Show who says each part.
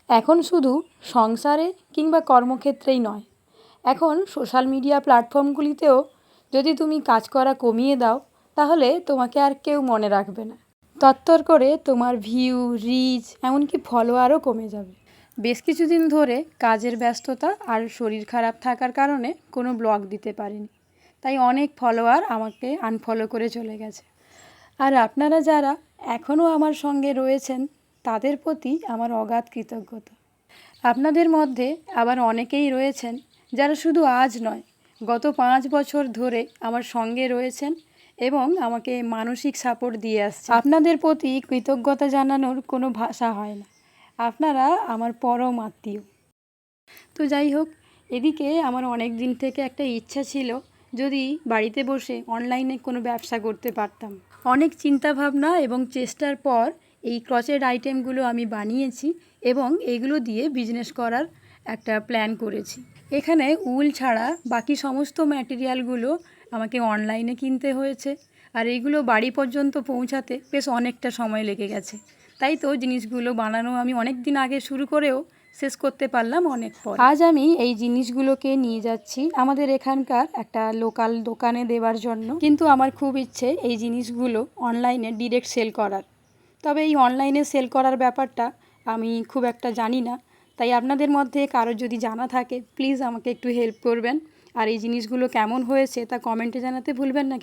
Speaker 1: এখন শুধু সংসারে কিংবা কর্মক্ষেত্রেই নয়, এখন সোশ্যাল মিডিয়া প্ল্যাটফর্মগুলিতেও যদি তুমি কাজ করা কমিয়ে দাও তাহলে তোমাকে আর কেউ মনে রাখবে না। তত্তর করে তোমার ভিউ, রিচ, এমনকি ফলোয়ারও কমে যাবে। বেশ কিছুদিন ধরে কাজের ব্যস্ততা আর শরীর খারাপ থাকার কারণে কোনো ব্লগ দিতে পারিনি, তাই অনেক ফলোয়ার আমাকে আনফলো করে চলে গেছে। আর আপনারা যারা এখনও আমার সঙ্গে রয়েছেন তাদের প্রতি আমার অগাধ কৃতজ্ঞতা। আপনাদের মধ্যে আবার অনেকেই রয়েছেন যারা শুধু আজ নয়, গত 5 বছর ধরে আমার সঙ্গে রয়েছেন এবং আমাকে মানসিক সাপোর্ট দিয়ে আসছে। আপনাদের প্রতি কৃতজ্ঞতা জানানোর কোনো ভাষা হয় না। আপনারা আমার পরম আত্মীয়। তো যাই হোক, এদিকে আমার অনেক দিন থেকে একটা ইচ্ছা ছিল যদি বাড়িতে বসে অনলাইনে কোনো ব্যবসা করতে পারতাম। অনেক চিন্তাভাবনা এবং চেষ্টার পর এই ক্রচেট আইটেমগুলো আমি বানিয়েছি এবং এগুলো দিয়ে বিজনেস করার একটা প্ল্যান করেছি। এখানে উল ছাড়া বাকি সমস্ত ম্যাটেরিয়ালগুলো আমাকে অনলাইনে কিনতে হয়েছে, আর এইগুলো বাড়ি পর্যন্ত পৌঁছাতে বেশ অনেকটা সময় লেগে গেছে। তাই তো জিনিসগুলো বানানো আমি অনেক দিন আগে শুরু করেও শেষ করতে পারলাম অনেক পর। আজ আমি এই জিনিসগুলোকে নিয়ে যাচ্ছি আমাদের এখানকার একটা লোকাল দোকানে দেওয়ার জন্য, কিন্তু আমার খুব ইচ্ছে এই জিনিসগুলো অনলাইনে ডিরেক্ট সেল করার। তবে এই অনলাইনে সেল করার ব্যাপারটা আমি খুব একটা জানি না, তাই আপনাদের মধ্যে কারোর যদি জানা থাকে প্লিজ আমাকে একটু হেল্প করবেন। আর এই জিনিসগুলো কেমন হয়েছে তা কমেন্টে জানাতে ভুলবেন না।